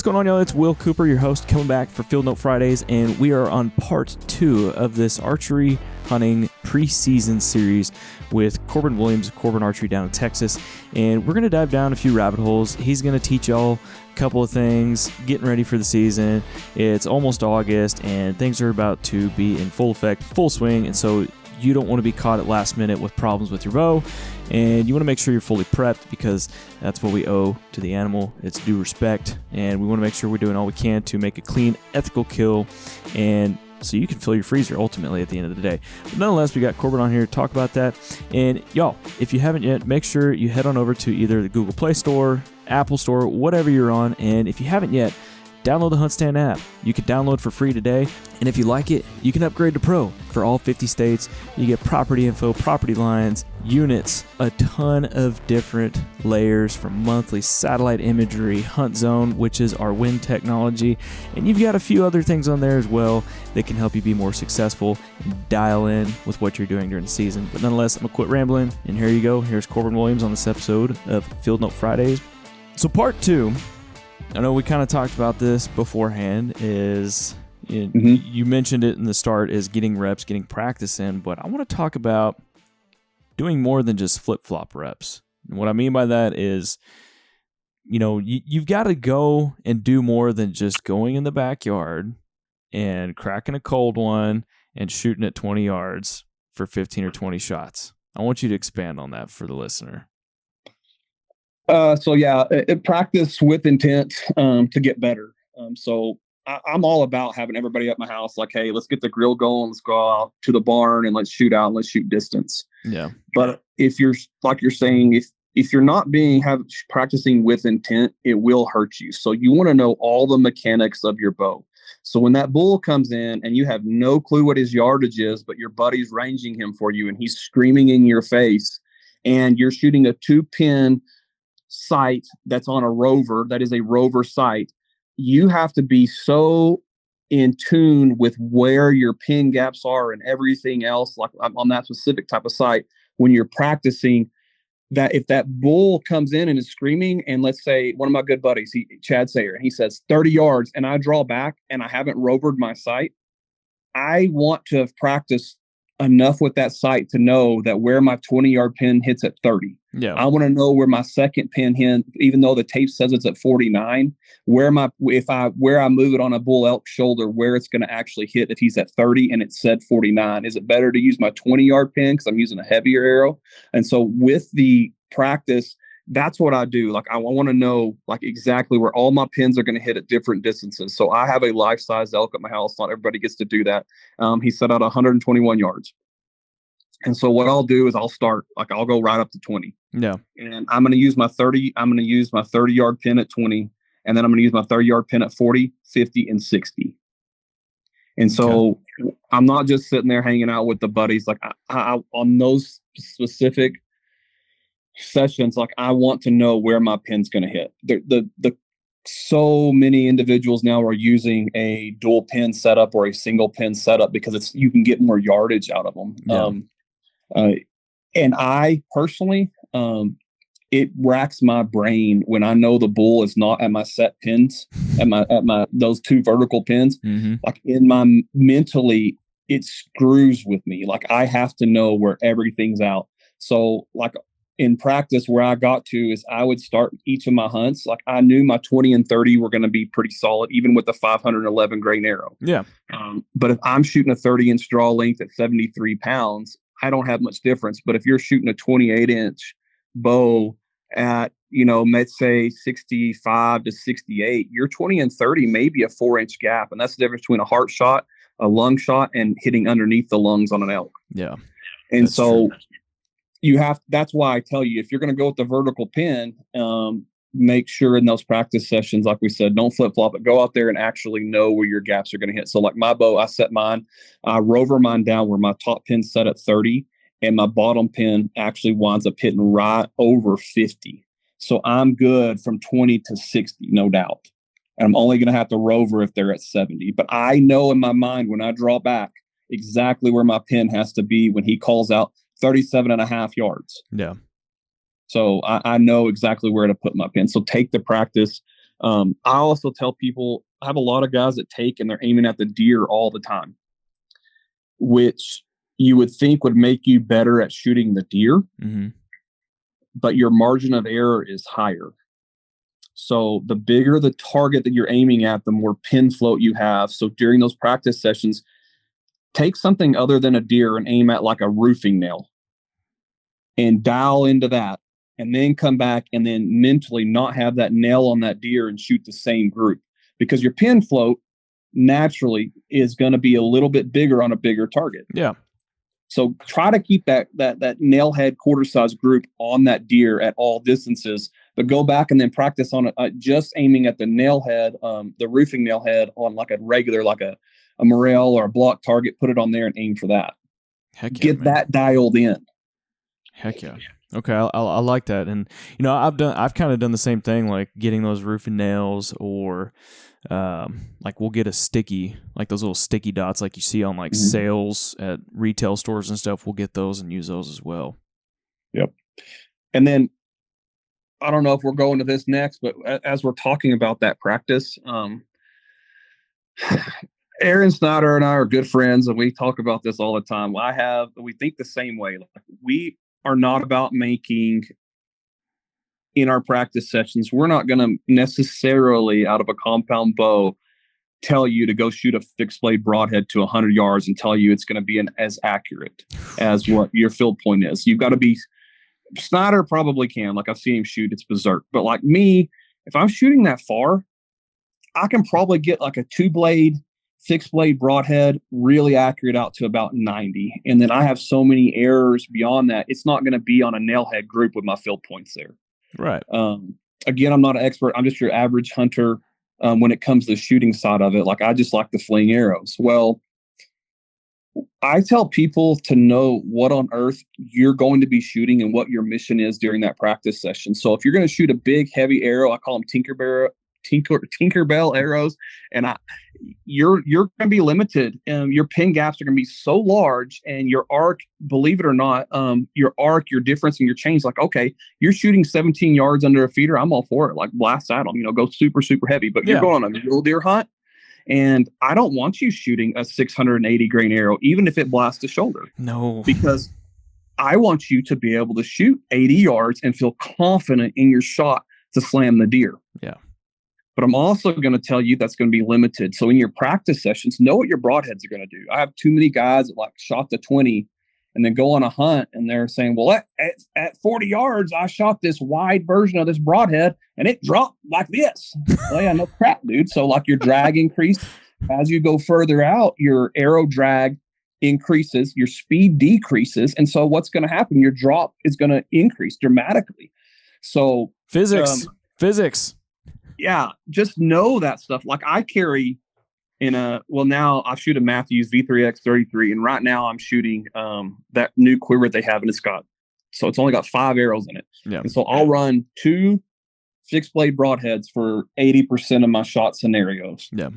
What's going on, y'all? It's Will Cooper, your host, coming back for Field Note Fridays, and we are on part 2 of this archery hunting preseason series with Corbin Williams, Corbin Archery down in Texas, and we're going to dive down a few rabbit holes. He's going to teach y'all a couple of things, getting ready for the season. It's almost August, and things are about to be in full effect, full swing, and so you don't want to be caught at last minute with problems with your bow, and you want to make sure you're fully prepped because that's what we owe to the animal. It's due respect, and we want to make sure we're doing all we can to make a clean, ethical kill, and so you can fill your freezer ultimately at the end of the day. But nonetheless, we got Corbin on here to talk about that. And y'all, if you haven't yet, make sure you head on over to either the Google Play Store, Apple Store, whatever you're on, and if you haven't yet, download the HuntStand app. You can download for free today, and if you like it, you can upgrade to Pro for all 50 states. You get property info, property lines, units, a ton of different layers from monthly satellite imagery, Hunt Zone, which is our wind technology, and you've got a few other things on there as well that can help you be more successful and dial in with what you're doing during the season. But nonetheless, I'm going to quit rambling, and here you go. Here's Corbin Williams on this episode of Field Note Fridays. So part 2, I know we kind of talked about this beforehand, you mentioned it in the start, is getting reps, getting practice in, but I want to talk about doing more than just flip-flop reps. And what I mean by that is, you've got to go and do more than just going in the backyard and cracking a cold one and shooting at 20 yards for 15 or 20 shots. I want you to expand on that for the listener. Practice with intent to get better. I'm all about having everybody at my house like, hey, let's get the grill going. Let's go out to the barn and let's shoot out and let's shoot distance. Yeah. But if you're, like you're saying, if you're not practicing with intent, it will hurt you. So you want to know all the mechanics of your bow. So when that bull comes in and you have no clue what his yardage is, but your buddy's ranging him for you and he's screaming in your face and you're shooting a 2-pin sight that's on a rover, that is a rover sight, you have to be so in tune with where your pin gaps are and everything else, like on that specific type of sight, when you're practicing, that if that bull comes in and is screaming, and let's say one of my good buddies, Chad Sayer, he says 30 yards and I draw back and I haven't rovered my sight, I want to have practiced enough with that sight to know that where my 20-yard pin hits at 30. Yeah. I want to know where my second pin hit, even though the tape says it's at 49, where I move it on a bull elk shoulder, where it's going to actually hit if he's at 30 and it said 49. Is it better to use my 20-yard pin because I'm using a heavier arrow? And so with the practice, that's what I do. Like I want to know like exactly where all my pins are going to hit at different distances. So I have a life-size elk at my house. Not everybody gets to do that. He set out 121 yards. And so what I'll do is I'll go right up to 20. Yeah. And I'm going to use my 30-yard pin at 20. And then I'm going to use my 30-yard pin at 40, 50, and 60. And so I'm not just sitting there hanging out with the buddies. Like I on those specific sessions, like I want to know where my pin's going to hit. The so many individuals now are using a dual pin setup or a single pin setup because you can get more yardage out of them. Yeah. And I personally, it racks my brain when I know the bull is not at my set pins, at my those 2 vertical pins. Mm-hmm. Like mentally, it screws with me. Like I have to know where everything's out. So like in practice, where I got to is I would start each of my hunts. Like I knew my 20 and 30 were going to be pretty solid, even with the 511 grain arrow. Yeah. But if I'm shooting a 30-inch draw length at 73 pounds, I don't have much difference. But if you're shooting a 28-inch bow at, let's say 65 to 68, your 20 and 30 may be a 4-inch gap. And that's the difference between a heart shot, a lung shot, and hitting underneath the lungs on an elk. Yeah. And so that's why I tell you, if you're going to go with the vertical pin, make sure in those practice sessions, like we said, don't flip-flop it. Go out there and actually know where your gaps are going to hit. So like my bow, I rover mine down where my top pin's set at 30 and my bottom pin actually winds up hitting right over 50. So I'm good from 20 to 60, no doubt. And I'm only going to have to rover if they're at 70. But I know in my mind when I draw back exactly where my pin has to be when he calls out 37.5 yards. Yeah. So I know exactly where to put my pin. So take the practice I also tell people, I have a lot of guys that take and they're aiming at the deer all the time, which you would think would make you better at shooting the deer, but your margin of error is higher. So the bigger the target that you're aiming at, the more pin float you have. So during those practice sessions, take something other than a deer and aim at like a roofing nail and dial into that, and then come back and then mentally not have that nail on that deer and shoot the same group, because your pin float naturally is going to be a little bit bigger on a bigger target. Yeah. So try to keep that nail head quarter size group on that deer at all distances, but go back and then practice on just aiming at the nail head, the roofing nail head on like a regular, like a morel or a block target, put it on there and aim for that. Heck yeah, Get man. that dialed in. Heck yeah. Okay, I like that. And I've kind of done the same thing, like getting those roofing nails, or like we'll get a sticky, like those little sticky dots like you see on like sales at retail stores and stuff. We'll get those and use those as well. Yep. And then I don't know if we're going to this next, but as we're talking about that practice, Aaron Snyder and I are good friends, and we talk about this all the time. We think the same way. Like, we are not about making, in our practice sessions, we're not going to necessarily out of a compound bow tell you to go shoot a fixed blade broadhead to 100 yards and tell you it's going to be as accurate as what your field point is. You've got to be, Snyder probably can, like I've seen him shoot, it's berserk. But like me, if I'm shooting that far, I can probably get like a 2-blade, fixed blade broadhead really accurate out to about 90. And then I have so many errors beyond that, it's not going to be on a nail head group with my field points there. Right. Again, I'm not an expert. I'm just your average hunter when it comes to the shooting side of it. Like, I just like to fling arrows. Well, I tell people to know what on earth you're going to be shooting and what your mission is during that practice session. So if you're going to shoot a big, heavy arrow, I call them Tinkerbell arrows, and you're going to be limited. Your pin gaps are going to be so large, and your arc, believe it or not, your difference in your change. Like, okay, you're shooting 17 yards under a feeder, I'm all for it. Like, blast at them, go super, super heavy. But you're going on a mule deer hunt, and I don't want you shooting a 680 grain arrow, even if it blasts the shoulder. No, because I want you to be able to shoot 80 yards and feel confident in your shot to slam the deer. Yeah. But I'm also going to tell you that's going to be limited. So in your practice sessions, know what your broadheads are going to do. I have too many guys that like shot the 20 and then go on a hunt and they're saying, well, at 40 yards, I shot this wide version of this broadhead and it dropped like this. Well, yeah, no crap, dude. So like your drag increased. As you go further out, your arrow drag increases, your speed decreases. And so what's going to happen? Your drop is going to increase dramatically. So physics. Yeah, just know that stuff. Like, I carry now I shoot a Matthews V3X33, and right now I'm shooting that new quiver they have, and it's only got 5 arrows in it. Yeah. And so I'll run 2 fixed blade broadheads for 80% of my shot scenarios. Yeah.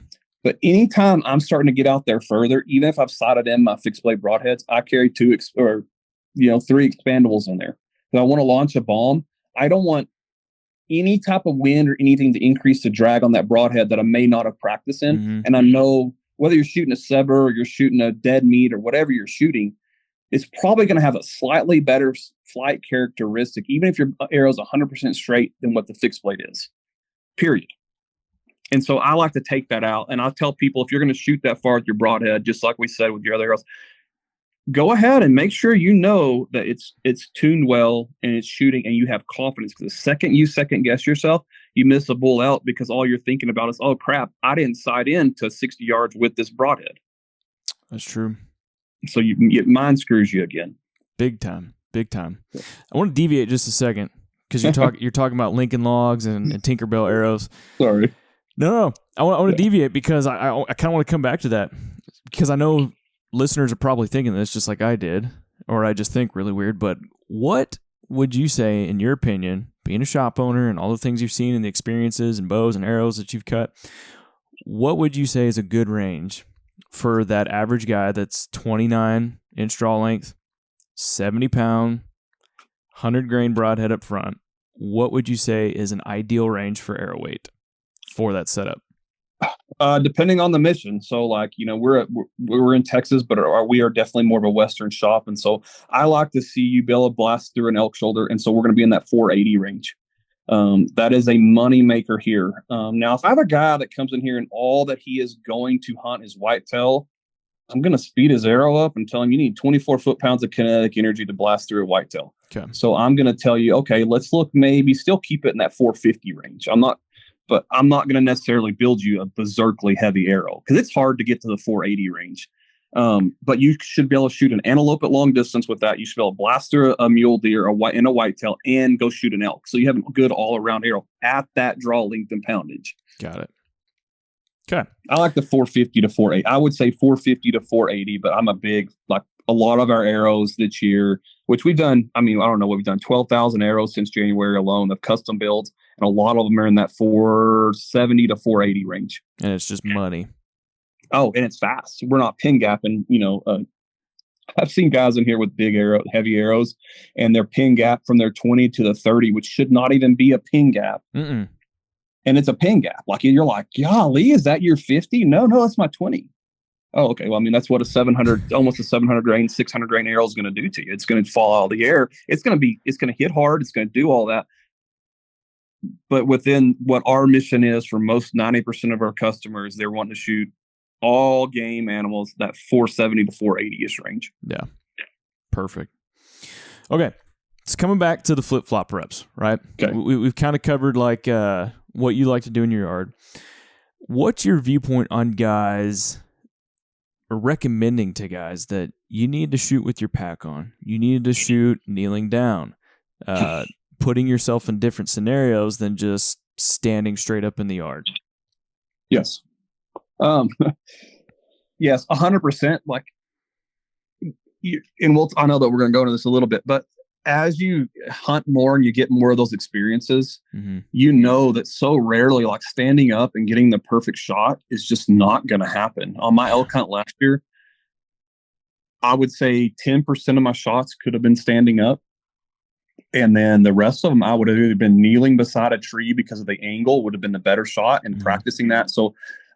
But anytime I'm starting to get out there further, even if I've sighted in my fixed blade broadheads, I carry 3 expandables in there. If I want to launch a bomb, I don't want any type of wind or anything to increase the drag on that broadhead that I may not have practiced in. Mm-hmm. And I know whether you're shooting a sever or you're shooting a dead meat or whatever you're shooting, it's probably going to have a slightly better flight characteristic, even if your arrow's 100% straight, than what the fixed blade is, period. And so I like to take that out. And I tell people, if you're going to shoot that far with your broadhead, just like we said with your other arrows, go ahead and make sure you know that it's tuned well and it's shooting and you have confidence. Because the second you second guess yourself, you miss a bull out, because all you're thinking about is, oh crap, I didn't sight in to 60 yards with this broadhead. That's true. So mind screws you again. Big time. I want to deviate just a second, because you're talking about Lincoln Logs and Tinkerbell arrows. Sorry. No. I want to deviate, because I kind of want to come back to that, because I know listeners are probably thinking this just like I did, or I just think really weird. But what would you say, in your opinion, being a shop owner and all the things you've seen and the experiences and bows and arrows that you've cut, what would you say is a good range for that average guy that's 29-inch draw length, 70-pound, 100 grain broadhead up front? What would you say is an ideal range for arrow weight? for that setup? Depending on the mission. So like, we're in Texas, but we are definitely more of a Western shop. And so I like to see you be able to blast through an elk shoulder. And so we're going to be in that 480 range. That is a money maker here. Now, if I have a guy that comes in here and all that he is going to hunt is whitetail, I'm going to speed his arrow up and tell him you need 24 foot-pounds of kinetic energy to blast through a whitetail. Okay. So I'm going to tell you, okay, let's look, maybe still keep it in that 450 range. I'm not going to necessarily build you a berserkly heavy arrow because it's hard to get to the 480 range. But you should be able to shoot an antelope at long distance with that. You should be able to blast through a mule deer in a whitetail and go shoot an elk. So you have a good all-around arrow at that draw length and poundage. Got it. Okay. I like the 450 to 480. I would say 450 to 480, but I'm like a lot of our arrows this year, which we've done. I mean, I don't know what we've done, 12,000 arrows since January alone of custom builds. And a lot of them are in that 470 to 480 range. And it's just money. Oh, and it's fast. We're not pin gapping, I've seen guys in here with heavy arrows, and they're pin gap from their 20 to the 30, which should not even be a pin gap. Mm-mm. And it's a pin gap. Like you're like, golly, is that your 50? No, that's my 20. Oh, okay. Well, I mean, that's what almost a 700 grain, 600 grain arrow is going to do to you. It's going to fall out of the air. It's going to hit hard. It's going to do all that. But within what our mission is for most 90% of our customers, they're wanting to shoot all game animals, that 470 to 480-ish range. Yeah. Perfect. Okay. It's coming back to the flip-flop reps, right? Okay. We've kind of covered like what you like to do in your yard. What's your viewpoint on guys or recommending to guys that you need to shoot with your pack on? You need to shoot kneeling down, putting yourself in different scenarios than just standing straight up in the yard. Yes. Yes, 100%. Like, I know that we're going to go into this a little bit, but as you hunt more and you get more of those experiences, you know that so rarely, like standing up and getting the perfect shot is just not going to happen. On my elk hunt last year, I would say 10% of my shots could have been standing up. And then the rest of them, I would have either been kneeling beside a tree because of the angle would have been the better shot and practicing that. So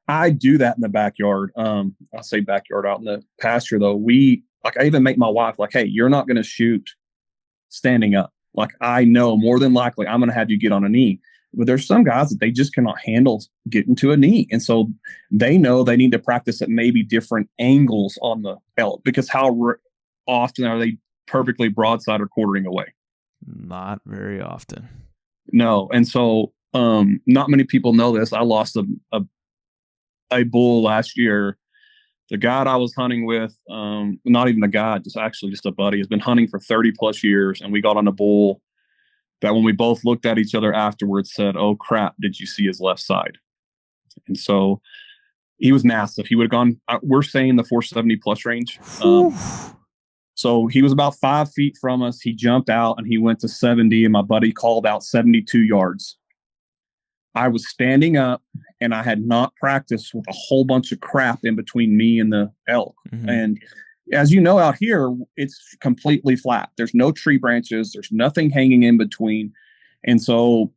I do that in the backyard. I say backyard, out in the pasture though. I even make my wife like, hey, you're not going to shoot standing up. Like, I know more than likely I'm going to have you get on a knee. But there's some guys that they just cannot handle getting to a knee. And so they know they need to practice at maybe different angles on the elk, because how often are they perfectly broadside or quartering away? Not very often. No. And so not many people know this. I lost a bull last year. The guide I was hunting with, not even a guide, just a buddy, has been hunting for 30 plus years. And we got on a bull that when we both looked at each other afterwards said, oh crap, did you see his left side? And so he was massive. He would have gone, we're saying the 470 plus range. So he was about 5 feet from us. He jumped out and he went to 70, and my buddy called out 72 yards. I was standing up and I had not practiced with a whole bunch of crap in between me and the elk. And as you know, out here, it's completely flat. There's no tree branches. There's nothing hanging in between. And so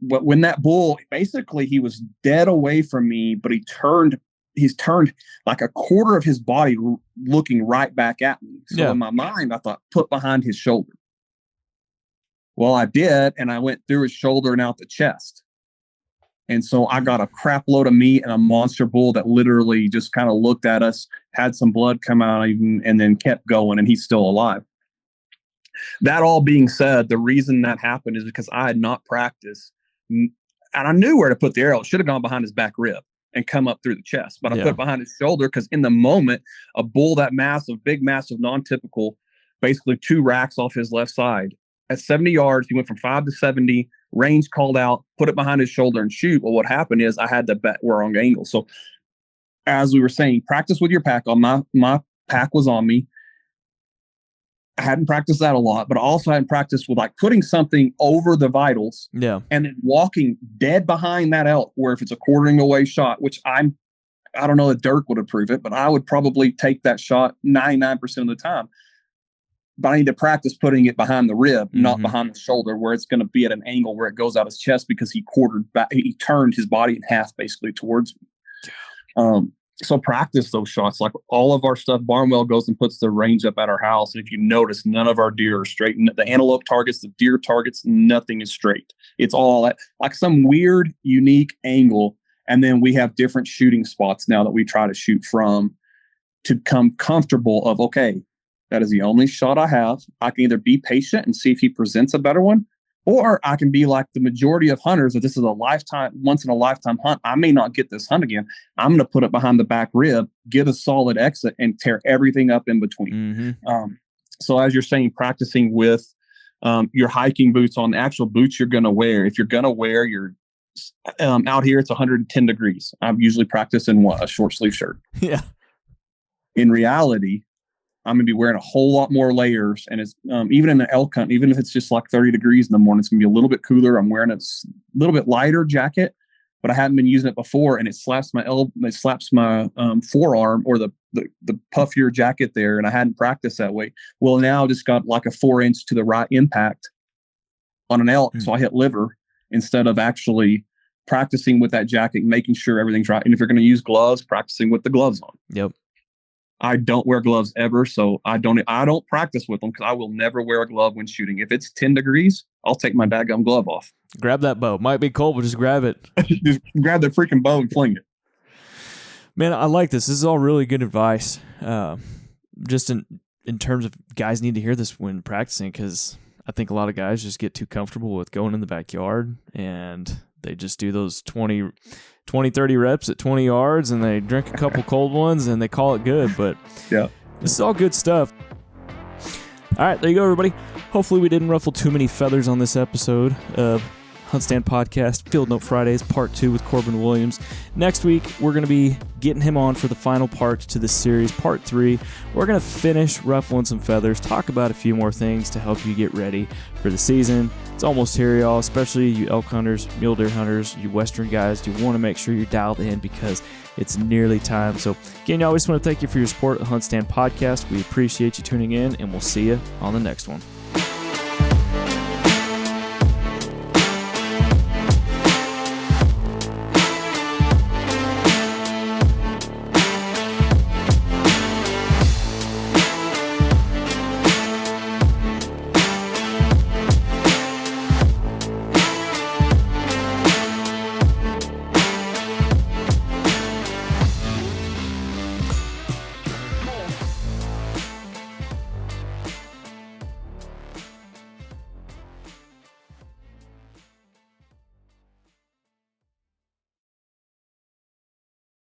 when that bull, basically he was dead away from me, but he's turned like a quarter of his body looking right back at me. So in my mind, I thought, put behind his shoulder. Well, I did. And I went through his shoulder and out the chest. And so I got a crap load of meat and a monster bull that literally just kind of looked at us, had some blood come out, and then kept going, and he's still alive. That all being said, the reason that happened is because I had not practiced, and I knew where to put the arrow. It should have gone behind his back rib and come up through the chest, but I put it behind his shoulder because in the moment, a bull that massive, big, massive, non-typical, basically 2 racks off his left side. At 70 yards, he went from 5 to 70, range called out, put it behind his shoulder and shoot. Well, what happened is I had the wrong angle. So as we were saying, practice with your pack on. My pack was on me. I hadn't practiced that a lot, but I also hadn't practiced with like putting something over the vitals and then walking dead behind that elk, where if it's a quartering away shot, which I don't know that Dirk would approve it, but I would probably take that shot 99% of the time. but I need to practice putting it behind the rib, not behind the shoulder, where it's going to be at an angle where it goes out his chest, because he quartered back. He turned his body in half basically towards me. So practice those shots. Like all of our stuff, Barnwell goes and puts the range up at our house. And if you notice, none of our deer are straight. The antelope targets, the deer targets, nothing is straight. It's all at like some weird, unique angle. And then we have different shooting spots now that we try to shoot from to become comfortable of, okay, that is the only shot I have. I can either be patient and see if he presents a better one, or I can be like the majority of hunters, that this is a once in a lifetime hunt. I may not get this hunt again. I'm going to put it behind the back rib, get a solid exit, and tear everything up in between. So as you're saying, practicing with your hiking boots on the actual boots you're going to wear. If you're going to wear your out here, it's 110 degrees. I'm usually practicing a short sleeve shirt. Yeah. In reality, I'm going to be wearing a whole lot more layers. And it's even in an elk hunt, even if it's just like 30 degrees in the morning, it's going to be a little bit cooler. I'm wearing a little bit lighter jacket, but I hadn't been using it before. And it slaps my forearm, or the puffier jacket there. And I hadn't practiced that way. Well, now I just got like a 4-inch to the right impact on an elk. So I hit liver instead of actually practicing with that jacket, making sure everything's right. And if you're going to use gloves, practicing with the gloves on. Yep. I don't wear gloves ever, so I don't practice with them, because I will never wear a glove when shooting. If it's 10 degrees, I'll take my daggum glove off. Grab that bow. Might be cold, but just grab it. Just grab the freaking bow and fling it. Man, I like this. This is all really good advice. Just in terms of guys need to hear this when practicing, because I think a lot of guys just get too comfortable with going in the backyard and they just do those 20, 30 reps at 20 yards and they drink a couple cold ones and they call it good. But yeah, this is all good stuff. All right, there you go, everybody. Hopefully we didn't ruffle too many feathers on this episode of HuntStand Podcast, Field Note Fridays, Part 2 with Corbin Williams. Next week, we're going to be getting him on for the final part to this series, Part 3. We're going to finish ruffling some feathers, talk about a few more things to help you get ready for the season. It's almost here, y'all, especially you elk hunters, mule deer hunters, you western guys. You want to make sure you're dialed in because it's nearly time. So, again, y'all, we just want to thank you for your support of HuntStand Podcast. We appreciate you tuning in, and we'll see you on the next one.